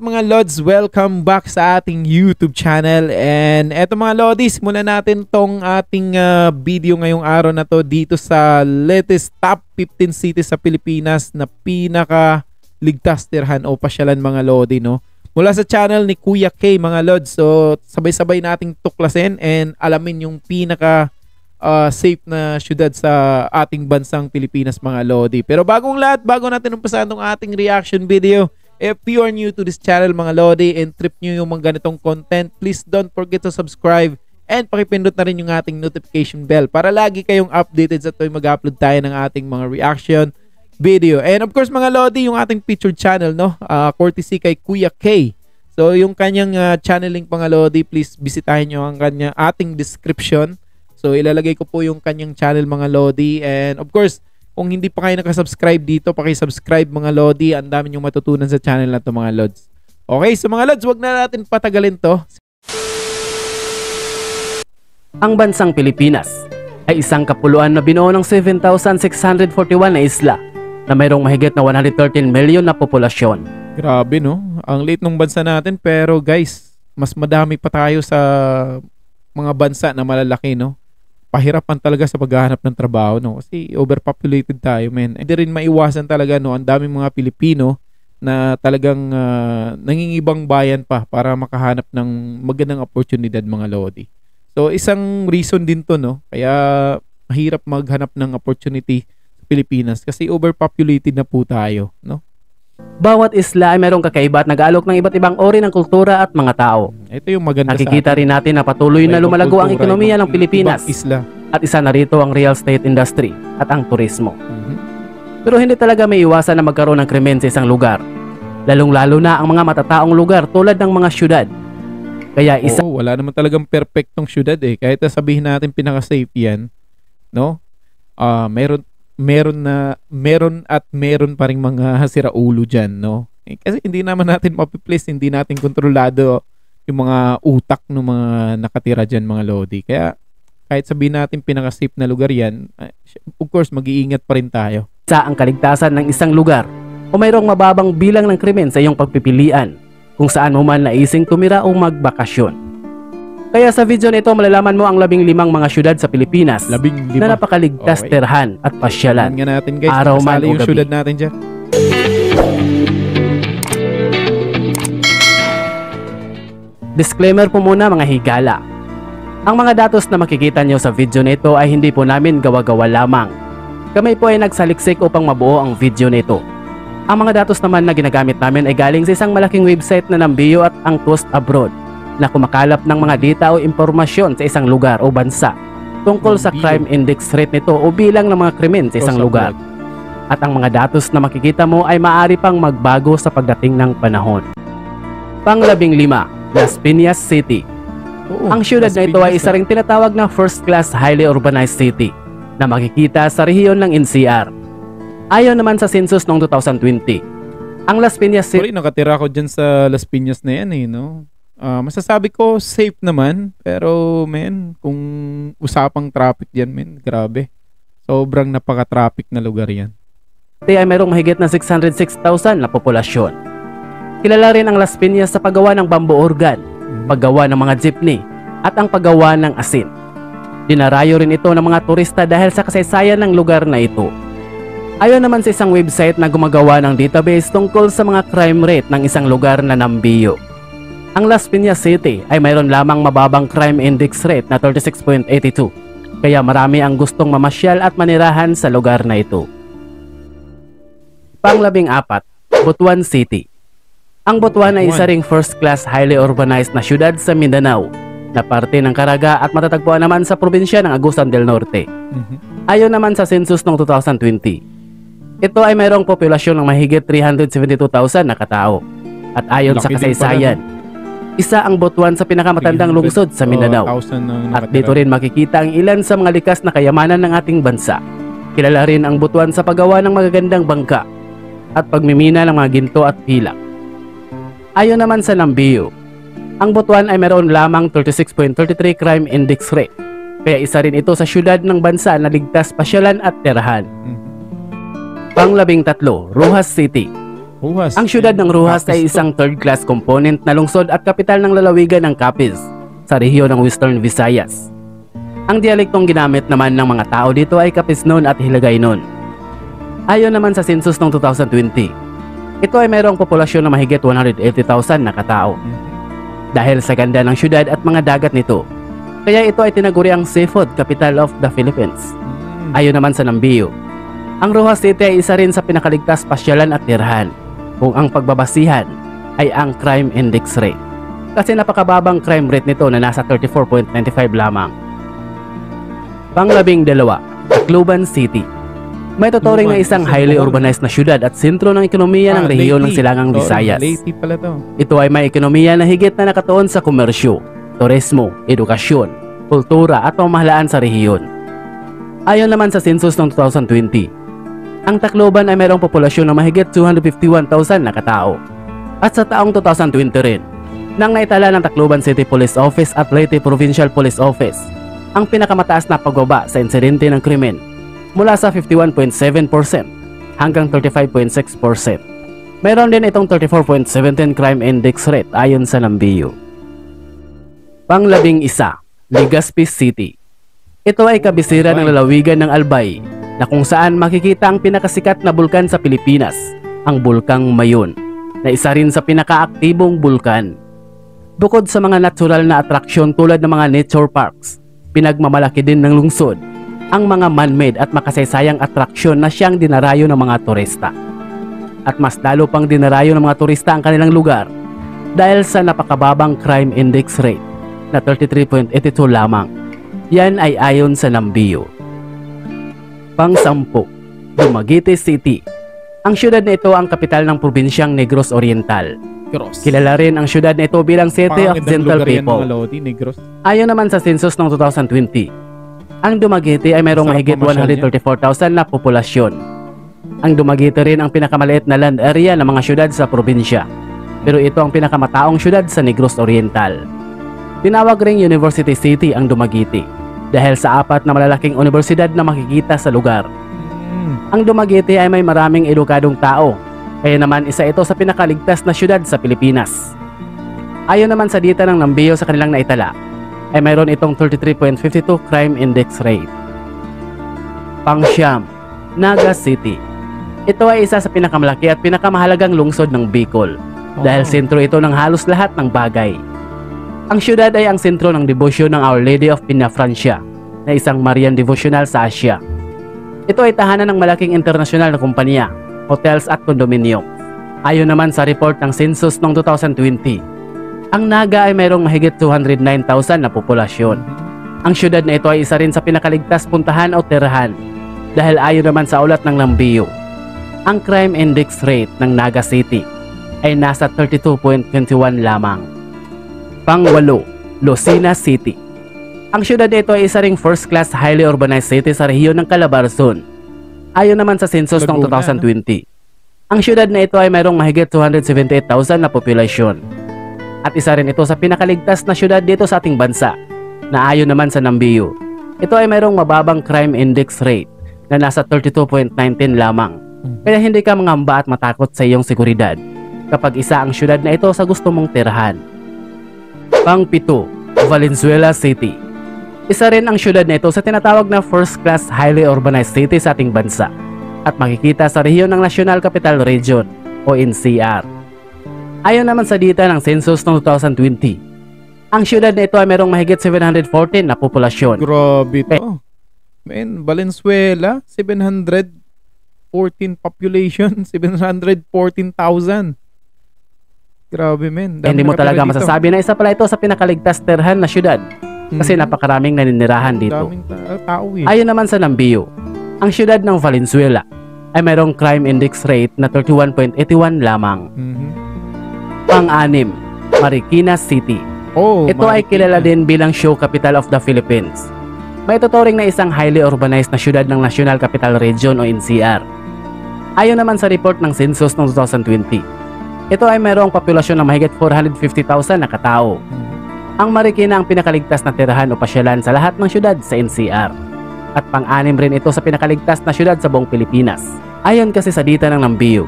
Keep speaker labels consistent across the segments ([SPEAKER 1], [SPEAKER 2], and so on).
[SPEAKER 1] mga Lods, welcome back sa ating YouTube channel. And eto mga Lodis, muna natin tong ating video ngayong araw na to dito sa latest top 15 cities sa Pilipinas na pinaka ligtas tirhan o pasyalan mga Lodi, no? Mula sa channel ni Kuya K mga Lods. So sabay-sabay nating tuklasin and alamin yung pinaka safe na syudad sa ating bansang Pilipinas mga Lodi. Pero bagong lahat, bago natin umpisahan tong ating reaction video, if you are new to this channel mga Lodi and trip nyo yung mga ganitong content, please don't forget to subscribe and pakipindot na rin yung ating notification bell para lagi kayong updated sa tuwing mag-upload tayo ng ating mga reaction video. And of course mga Lodi, yung ating featured channel, no? Courtesy kay Kuya K. So yung kanyang channel link mga Lodi, please bisitahin nyo ang kanyang ating description. So ilalagay ko po yung kanyang channel mga Lodi. And of course, kung hindi pa kayo nakasubscribe dito, paki-subscribe mga Lodi. Ang dami nyo matutunan sa channel na to mga Lods. Okay, so mga Lods, wag na natin patagalin to.
[SPEAKER 2] Ang bansang Pilipinas ay isang kapuluan na binuo ng 7,641 na isla na mayroong mahigit na 113 million na populasyon.
[SPEAKER 1] Grabe, no? Ang liit ng bansa natin, pero guys, mas madami pa tayo sa mga bansa na malalaki, no? Pahirapan talaga sa paghahanap ng trabaho, no? Kasi overpopulated tayo, men. Hindi rin maiwasan talaga, no? Ang daming mga Pilipino na talagang nangingibang bayan pa para makahanap ng magandang oportunidad mga Lodi. So isang reason din to, no? Kaya mahirap maghanap ng opportunity sa Pilipinas kasi overpopulated na po tayo, no?
[SPEAKER 2] Bawat isla ay mayroong kakaiba at nag-aalok ng iba't ibang uri ng kultura at mga tao.
[SPEAKER 1] Ito yung maganda
[SPEAKER 2] Nakikita rin natin na patuloy na lumalago ang ekonomiya ng Pilipinas.
[SPEAKER 1] Isla.
[SPEAKER 2] At isa na rito ang real estate industry at ang turismo. Pero hindi talaga may iwasan na magkaroon ng krimen sa isang lugar. Lalong-lalo na ang mga matataong lugar tulad ng mga syudad. Kaya
[SPEAKER 1] wala naman talagang perfectong syudad eh. Kahit sabihin natin pinaka-safe yan, no? Meron pa ring mga siraulo dyan, no? Kasi hindi naman natin mapiplace, hindi natin kontrolado yung mga utak ng mga nakatira dyan mga Lodi. Kaya kahit sabihin natin pinaka-safe na lugar yan, of course mag-iingat pa rin tayo.
[SPEAKER 2] Sa ang kaligtasan ng isang lugar o mayroong mababang bilang ng krimen sa iyong pagpipilian kung saan mo man naising tumira o magbakasyon. Kaya sa video nito malalaman mo ang 15 mga syudad sa Pilipinas na napakaligtas tirhan at pasyalan.
[SPEAKER 1] Tingnan natin guys,
[SPEAKER 2] araw man o
[SPEAKER 1] yung
[SPEAKER 2] gabi.
[SPEAKER 1] syudad natin dyan.
[SPEAKER 2] Disclaimer po muna mga higala. Ang mga datos na makikita nyo sa video nito ay hindi po namin gawa-gawa lamang. Kami po ay nagsaliksik upang mabuo ang video nito. Ang mga datos naman na ginagamit namin ay galing sa isang malaking website na Nambiyo at ang Post Abroad na kumakalap ng mga data o impormasyon sa isang lugar o bansa tungkol sa crime index rate nito o bilang ng mga krimen sa isang lugar. At ang mga datos na makikita mo ay maaari pang magbago sa pagdating ng panahon. Pang-15, Las Piñas City. Ang syudad na ito ay isa ring tinatawag na first class highly urbanized city na makikita sa rehiyon ng NCR. Ayon naman sa census noong 2020, ang Las Piñas City...
[SPEAKER 1] Nakatira ko dyan sa Las Piñas na yan eh, no? Masasabi ko safe naman, pero men, kung usapang traffic diyan men, grabe. Sobrang napaka-traffic na lugar yan.
[SPEAKER 2] Ay mayroong mahigit na 606,000 na populasyon. Kilala rin ang Las Piñas sa paggawa ng bamboo organ, paggawa ng mga jeepney, at ang paggawa ng asin. Dinarayo rin ito ng mga turista dahil sa kasaysayan ng lugar na ito. Ayon naman sa isang website na gumagawa ng database tungkol sa mga crime rate ng isang lugar na Nambiyo. Ang Las Piñas City ay mayroon lamang mababang crime index rate na 36.82. Kaya marami ang gustong mamasyal at manirahan sa lugar na ito. Pang-14, Butuan City. Ang Butuan ay isa ring first-class highly urbanized na syudad sa Mindanao na parte ng Caraga at matatagpuan naman sa probinsya ng Agusan del Norte. Ayon naman sa census noong 2020, ito ay mayroong populasyon ng mahigit 372,000 na katao. At ayon sa kasaysayan, isa ang Butuan sa pinakamatandang lungsod sa Mindanao. At dito rin makikita ang ilan sa mga likas na kayamanan ng ating bansa. Kilala rin ang Butuan sa paggawa ng magagandang bangka at pagmimina ng mga ginto at pilak. Ayon naman sa Nambiyo, ang Butuan ay mayroon lamang 36.33 crime index rate. Kaya isa rin ito sa syudad ng bansa na ligtas pasyalan at tirahan. Pang-13, Rojas City.
[SPEAKER 1] Rojas.
[SPEAKER 2] Ang siyudad ng Rojas
[SPEAKER 1] Capiz
[SPEAKER 2] ay
[SPEAKER 1] to.
[SPEAKER 2] isang third-class component na lungsod at kapital ng lalawigan ng Capiz sa rehiyon ng Western Visayas. Ang dialektong ginamit naman ng mga tao dito ay Capiznon at Hiligaynon. Ayon naman sa census noong 2020, ito ay mayroong populasyon na mahigit 180,000 na katao. Dahil sa ganda ng siyudad at mga dagat nito, kaya ito ay tinaguri ang seafood capital of the Philippines. Ayon naman sa Nambio, ang Rojas City ay isa rin sa pinakaligtas pasyalan at tirhan kung ang pagbabasihan ay ang crime index rate. Kasi napakababang crime rate nito na nasa 34.95 lamang. Pang-12, Tacloban City. May tuturing na isang highly urbanized na syudad at sentro ng ekonomiya ng rehiyon ng Silangang Visayas.
[SPEAKER 1] Leyte pala to.
[SPEAKER 2] Ito ay may ekonomiya na higit na nakatuon sa komersyo, turismo, edukasyon, kultura at pamahalaan sa rehiyon. Ayon naman sa census ng 2020, ang Tacloban ay mayroong populasyon na mahigit 251,000 na katao. At sa taong 2020 rin, nang naitala ng Tacloban City Police Office at Leyte Provincial Police Office ang pinakamataas na pagbaba sa insidente ng krimen mula sa 51.7% hanggang 35.6%. Mayroon din itong 34.17 crime index rate ayon sa Nambio. Pang-11, Legazpi City. Ito ay kabisera ng lalawigan ng Albay na kung saan makikita ang pinakasikat na bulkan sa Pilipinas, ang Bulkang Mayon, na isa rin sa pinakaaktibong bulkan. Bukod sa mga natural na atraksyon tulad ng mga nature parks, pinagmamalaki din ng lungsod ang mga man-made at makasaysayang atraksyon na siyang dinarayo ng mga turista. At mas lalo pang dinarayo ng mga turista ang kanilang lugar dahil sa napakababang crime index rate na 33.82 lamang. Yan ay ayon sa Nambio. Pang-10, Dumaguete City. Ang syudad na ito ang kapital ng probinsyang Negros Oriental.
[SPEAKER 1] Negros.
[SPEAKER 2] Kilala rin ang syudad na ito bilang City of Gentle People.
[SPEAKER 1] Negros.
[SPEAKER 2] Ayon naman sa census ng 2020, ang Dumaguete ay mayroong mahigit 134,000 na populasyon. Ang Dumaguete rin ang pinakamaliit na land area ng mga syudad sa probinsya, pero ito ang pinakamataong syudad sa Negros Oriental. Tinawag ring University City ang Dumaguete dahil sa 4 na malalaking universidad na makikita sa lugar. Ang Dumaguete ay may maraming edukadong tao, kaya naman isa ito sa pinakaligtas na syudad sa Pilipinas. Ayon naman sa data ng Nambio sa kanilang naitala, ay mayroon itong 33.52 crime index rate. Pang-9, Naga City. Ito ay isa sa pinakamalaki at pinakamahalagang lungsod ng Bicol dahil sentro ito ng halos lahat ng bagay. Ang syudad ay ang sentro ng debosyon ng Our Lady of Pinafrancia na isang Marian devotional sa Asia. Ito ay tahanan ng malaking internasyonal na kumpanya, hotels at kondominium. Ayon naman sa report ng census noong 2020, ang Naga ay mayroong mahigit 209,000 na populasyon. Ang syudad na ito ay isa rin sa pinakaligtas puntahan o tirahan dahil ayon naman sa ulat ng Nambio, ang crime index rate ng Naga City ay nasa 32.21 lamang. Pang-8, Lucena City. Ang syudad nito ay isa ring first-class highly urbanized city sa rehiyon ng Calabarzon. Ayon naman sa census ng 2020, ang syudad na ito ay mayroong mahigit 278,000 na populasyon. At isa rin ito sa pinakaligtas na syudad dito sa ating bansa, na ayon naman sa Nambio, ito ay mayroong mababang crime index rate na nasa 32.19 lamang. Kaya hindi ka mangamba at matakot sa iyong seguridad kapag isa ang syudad na ito sa gusto mong tirahan. Pang-7, Valenzuela City. Isa rin ang syudad na ito sa tinatawag na first-class highly urbanized city sa ating bansa at makikita sa rehiyon ng National Capital Region o NCR. Ayon naman sa data ng census ng 2020, ang syudad na ito ay mayroong mahigit 714 na populasyon.
[SPEAKER 1] Grabe to. Man, Valenzuela, 714 population, 714,000. Grabe men.
[SPEAKER 2] Hindi mo talaga masasabi na isa pala ito sa pinakaligtas tirhan na syudad kasi napakaraming naninirahan dito.
[SPEAKER 1] Daming tao eh.
[SPEAKER 2] Ayon naman sa Nambio, ang syudad ng Valenzuela ay mayroong crime index rate na 31.81 lamang. Pang-6, Marikina City. Ito ay kilala din bilang show capital of the Philippines. May tuturing na isang highly urbanized na syudad ng National Capital Region o NCR. Ayon naman sa report ng census ng 2020, ito ay mayroong populasyon ng mahigit 450,000 na katao. Ang Marikina ang pinakaligtas na tirahan o pasyalan sa lahat ng syudad sa NCR. At pang-6 rin ito sa pinakaligtas na syudad sa buong Pilipinas. Ayon kasi sa data ng Nambio,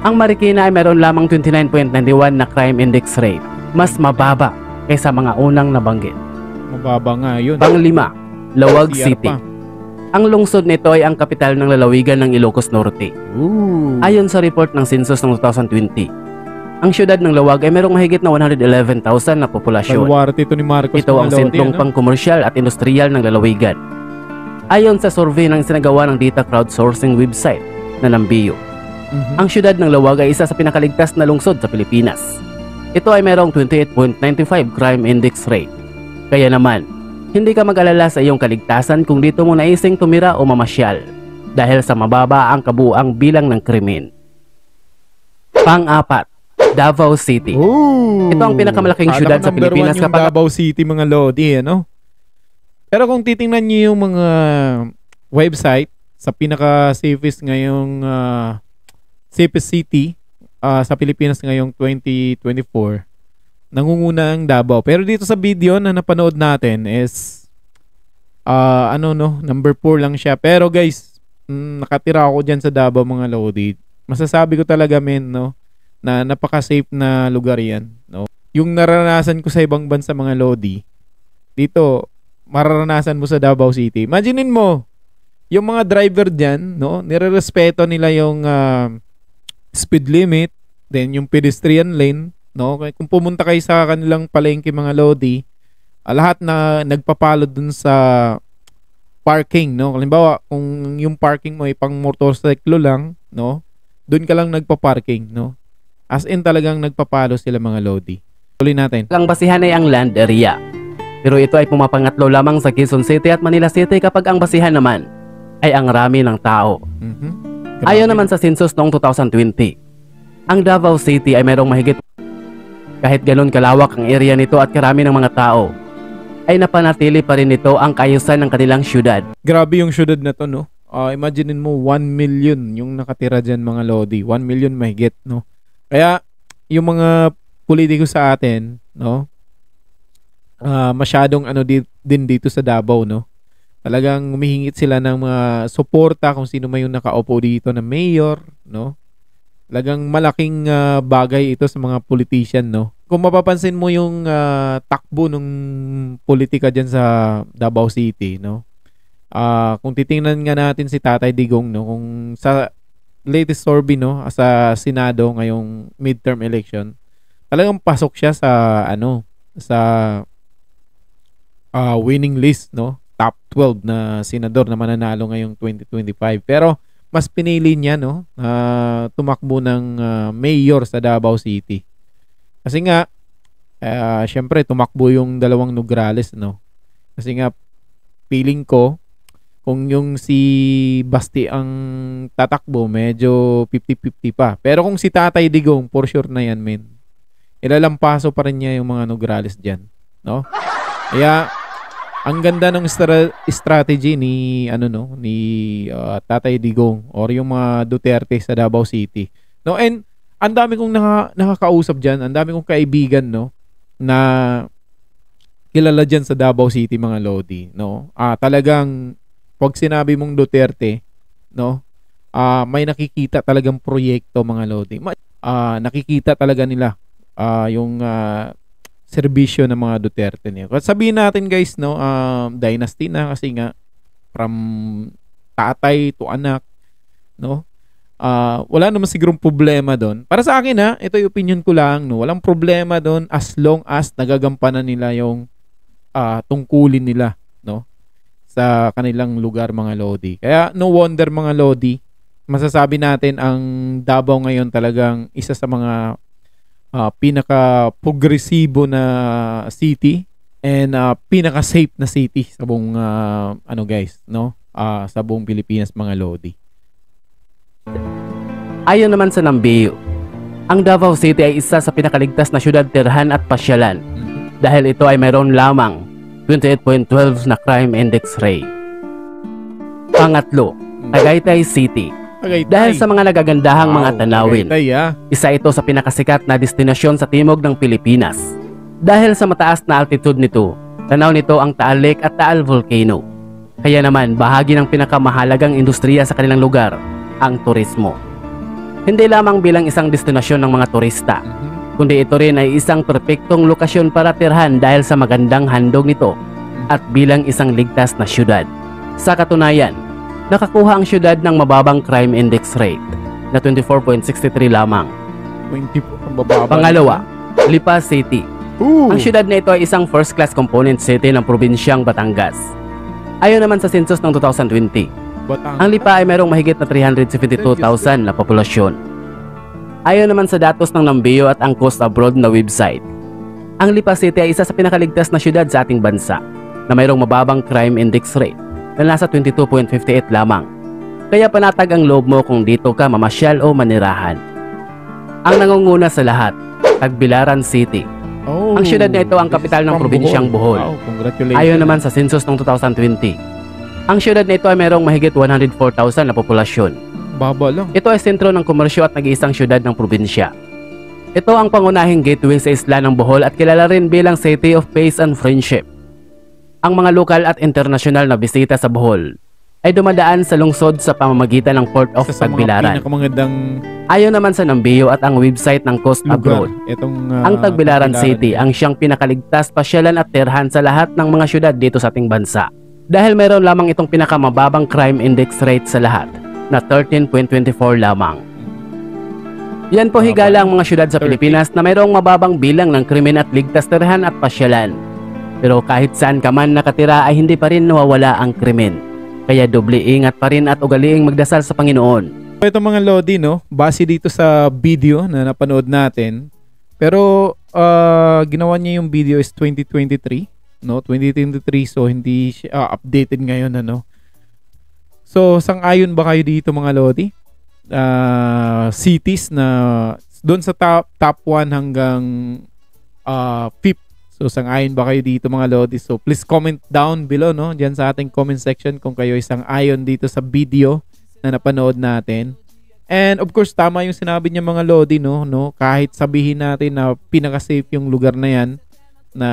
[SPEAKER 2] Ang Marikina ay meron lamang 29.91 na crime index rate, mas mababa kaysa mga unang nabanggit.
[SPEAKER 1] Mababa nga yun.
[SPEAKER 2] Pang-5, Lawag
[SPEAKER 1] CR
[SPEAKER 2] City.
[SPEAKER 1] pa.
[SPEAKER 2] Ang lungsod nito ay ang kapital ng lalawigan ng Ilocos Norte.
[SPEAKER 1] Ooh.
[SPEAKER 2] Ayon sa report ng census ng 2020, ang syudad ng Lawag ay merong mahigit na 111,000 na populasyon.
[SPEAKER 1] Baluarte ito ni Marcos.
[SPEAKER 2] Ito ang sentrong pang-komersyal at industrial ng lalawigan. Ayon sa survey ng sinagawa ng data crowdsourcing website na Nambio, ang syudad ng Lawag ay isa sa pinakaligtas na lungsod sa Pilipinas. Ito ay merong 28.95 crime index rate. Kaya naman, hindi ka mag-alala sa iyong kaligtasan kung dito mo naising tumira o mamasyal dahil sa mababa ang kabuuang bilang ng krimen. Pang-4, Davao City.
[SPEAKER 1] Ooh.
[SPEAKER 2] Ito ang pinakamalaking syudad sa Pilipinas kapag
[SPEAKER 1] Davao City, mga lodi, ano? Pero kung titingnan niyo yung mga website sa pinaka-safest ngayong safest city sa Pilipinas ngayong 2024, nangunguna ang Davao. Pero dito sa video na napanood natin is number 4 lang siya. Pero guys, nakatira ako diyan sa Davao, mga lodi. Masasabi ko talaga, men, no, na napaka-safe na lugar 'yan, no. Yung naranasan ko sa ibang bansa, mga lodi, dito mararanasan mo sa Davao City. Imaginein mo, yung mga driver diyan, no, nirerespeto nila yung speed limit, then yung pedestrian lane, no. Kung pumunta kayo sa kanilang palengke, mga lodi, lahat na nagpapalo dun sa parking, no. Halimbawa, kung yung parking mo ay pang motorsiklo lang, no, dun ka lang nagpa-parking, no. As in talagang nagpapalo sila, mga lodi. Tuloy natin.
[SPEAKER 2] ang basihan ay ang land area. Pero ito ay pumapangatlo lamang sa Quezon City at Manila City kapag ang basihan naman ay ang rami ng tao. Ayon naman sa census noong 2020, ang Davao City ay mayroong mahigit, kahit ganun kalawak ang area nito at karami ng mga tao, ay napanatili pa rin nito ang kaayusan ng kanilang syudad.
[SPEAKER 1] Grabe yung syudad na to, no. Imaginein mo, 1 million yung nakatira dyan, mga lodi. 1 million mahigit, no. Kaya yung mga politiko sa atin, no, masyadong din dito sa Davao, no. Talagang humihingit sila ng mga suporta kung sino man yung nakaupo dito na mayor, no. Talagang malaking bagay ito sa mga politician, no. Kung mapapansin mo yung takbo ng politika dyan sa Davao City, no. Kung titingnan nga natin si Tatay Digong, no, kung sa latest survey, no, sa Senado ngayong midterm election, talagang pasok siya sa sa winning list, no, top 12 na senador na mananalo ngayong 2025. Pero mas pinili niya, no, tumakbo ng mayor sa Davao City. Kasi nga syempre tumakbo yung dalawang Nograles, no. Kasi nga feeling ko kung yung si Basti ang tatakbo, medyo 50-50 pa. Pero kung si Tatay Digong, for sure na yan, men. Ilalampaso pa rin niya yung mga Nograles dyan, no? Kaya ang ganda ng strategy ni Tatay Digong or yung mga Duterte sa Davao City, no. And ang dami kong nakakausap diyan, ang dami kong kaibigan, no, na kilala diyan sa Davao City, mga lodi, no. Talagang pag sinabi mong Duterte, no, may nakikita talagang proyekto, mga lodi. Nakikita talaga nila yung serbisyo ng mga Duterte niya. Sabihin natin, guys, no, dynasty na, kasi nga from tatay to anak, no. Wala naman sigurong problema doon. Para sa akin, ito yung opinion ko lang, no. Walang problema doon as long as nagagampanan nila yung tungkulin nila, no, sa kanilang lugar, mga lodi. Kaya no wonder, mga lodi, masasabi natin ang Davao ngayon talagang isa sa mga pinaka-progresibo na city and pinaka-safe na city sa buong guys, no, sa buong Pilipinas, mga lodi.
[SPEAKER 2] Ayon naman sa Nambio, ang Davao City ay isa sa pinakaligtas na syudad tirhan at pasyalan dahil ito ay mayroon lamang 28.12 na crime index rate. Pangatlo, Tagaytay City. Dahil sa mga nagagandahang mga tanawin, isa ito sa pinakasikat na destinasyon sa timog ng Pilipinas. Dahil sa mataas na altitude nito, tanaw nito ang Taal Lake at Taal Volcano. Kaya naman, bahagi ng pinakamahalagang industriya sa kanilang lugar, ang turismo. Hindi lamang bilang isang destinasyon ng mga turista, kundi ito rin ay isang perpektong lokasyon para tirhan dahil sa magandang handog nito at bilang isang ligtas na syudad. Sa katunayan, nakakuha ang syudad ng mababang crime index rate na 24.63 lamang.
[SPEAKER 1] 24 ang bababa.
[SPEAKER 2] Pangalawa, Lipa City. Ang syudad na ito ay isang first-class component city ng probinsyang Batangas. Ayon naman sa census ng 2020, ang Lipa ay mayroong mahigit na 372,000 na populasyon. Ayon naman sa datos ng Nambeo at Angkos Abroad na website, ang Lipa City ay isa sa pinakaligtas na syudad sa ating bansa na mayroong mababang crime index rate na nasa 22.58 lamang. Kaya panatag ang loob mo kung dito ka mamasyal o manirahan. Ang nangunguna sa lahat, Tagbilaran City. Ang syudad na ito ang kapital ng probinsyang Bohol.
[SPEAKER 1] Wow, congratulations.
[SPEAKER 2] Ayon naman sa census ng 2020, ang syudad na ito ay mayroong mahigit 104,000 na populasyon.
[SPEAKER 1] Baba lang.
[SPEAKER 2] Ito ay sentro ng komersyo at nag-iisang syudad ng probinsya. Ito ang pangunahing gateway sa isla ng Bohol at kilala rin bilang City of Peace and Friendship. Ang mga lokal at internasyonal na bisita sa Bohol ay dumadaan sa lungsod sa pamamagitan ng Port of Tagbilaran. Ayon naman sa Nambeo at ang website ng Coast Abroad, ang Tagbilaran City ang siyang pinakaligtas pasyalan at tirhan sa lahat ng mga syudad dito sa ating bansa. Dahil mayroon lamang itong pinakamababang crime index rate sa lahat na 13.24 lamang. Yan po higala ang mga syudad sa Pilipinas na mayroong mababang bilang ng krimen at ligtas tirhan at pasyalan. Pero kahit saan ka man nakatira ay hindi pa rin nawawala ang krimen. Kaya doble ingat pa rin at ugaliing magdasal sa Panginoon.
[SPEAKER 1] Ito mga Lodi, no? Base dito sa video na napanood natin. Pero ginawa niya yung video is 2023, no? 2023, so hindi siya updated ngayon, ano? So sang-ayon ba kayo dito mga Lodi? Cities na doon sa top 1 hanggang 5th. So sang-ayon ba kayo dito mga Lodi? So please comment down below, no? Diyan sa ating comment section kung kayo ay sang-ayon dito sa video na napanood natin. And of course tama yung sinabi niya mga Lodi, no? Kahit sabihin natin na pinaka-safe yung lugar na yan, na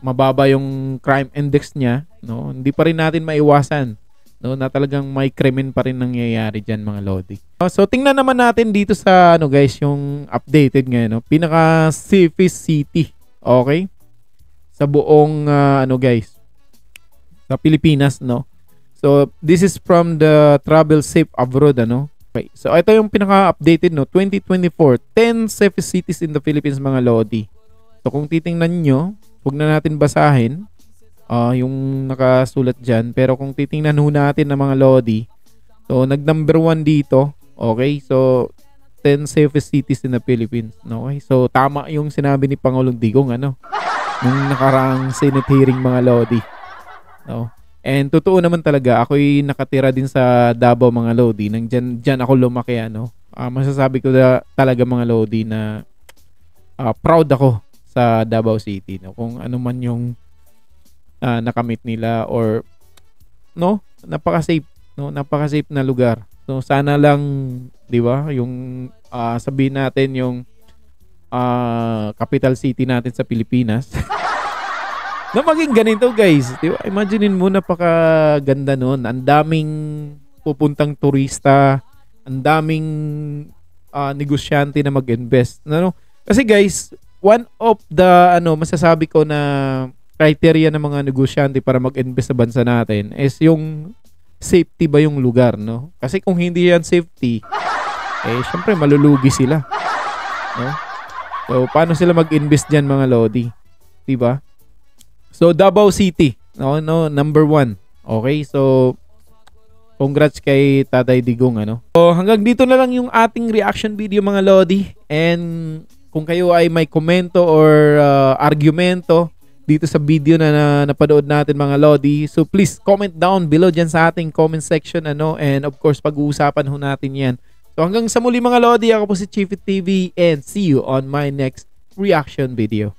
[SPEAKER 1] mababa yung crime index niya, no? Hindi pa rin natin maiwasan, no, na talagang may krimen pa rin nangyayari diyan mga Lodi. So tingnan naman natin dito sa ano guys, yung updated ngayon, no? Pinaka safest city, okay? Sa buong ano guys, sa Pilipinas, no? So this is from the Travel Safe Abroad, ano? Okay. So ito yung pinaka-updated, no, 2024, 10 safest cities in the Philippines mga Lodi. So kung titingnan nyo, huwag na natin basahin yung nakasulat dyan. Pero kung titingnan ho natin ng mga Lodi, so nag-number 1 dito. Okay, so 10 safest cities in the Philippines. Okay, so tama yung sinabi ni Pangulong Digong, ano, nung nakaraang Senate hearing mga Lodi. No? And totoo naman talaga, ako'y nakatira din sa Davao mga Lodi. Dyan ako lumaki, ano. Masasabi ko talaga mga Lodi na proud ako sa Davao City, no? Kung ano man yung nakamit nila, or no, napaka-safe, no? Napaka-safe na lugar. So sana lang, 'di ba, yung sabihin natin yung capital city natin sa Pilipinas na maging ganito guys, 'di ba? Imaginein mo, napakaganda noon. Ang daming pupuntang turista, ang daming negosyante na mag-invest, no? Kasi guys, one of the masasabi ko na criteria ng mga negosyante para mag-invest sa bansa natin is yung safety ba yung lugar, no? Kasi kung hindi yan safety, syempre malulugi sila, no? So paano sila mag-invest diyan mga Lodi, 'di ba? So Davao City, no, number 1. Okay, so congrats kay Tatay Digong, ano. So hanggang dito na lang yung ating reaction video mga Lodi, and kung kayo ay may komento or argumento dito sa video na napanood natin mga Lodi, so please comment down below dyan sa ating comment section, ano, and of course pag-uusapan ho natin yan. So hanggang sa muli mga Lodi, ako po si Chiefit TV, and see you on my next reaction video.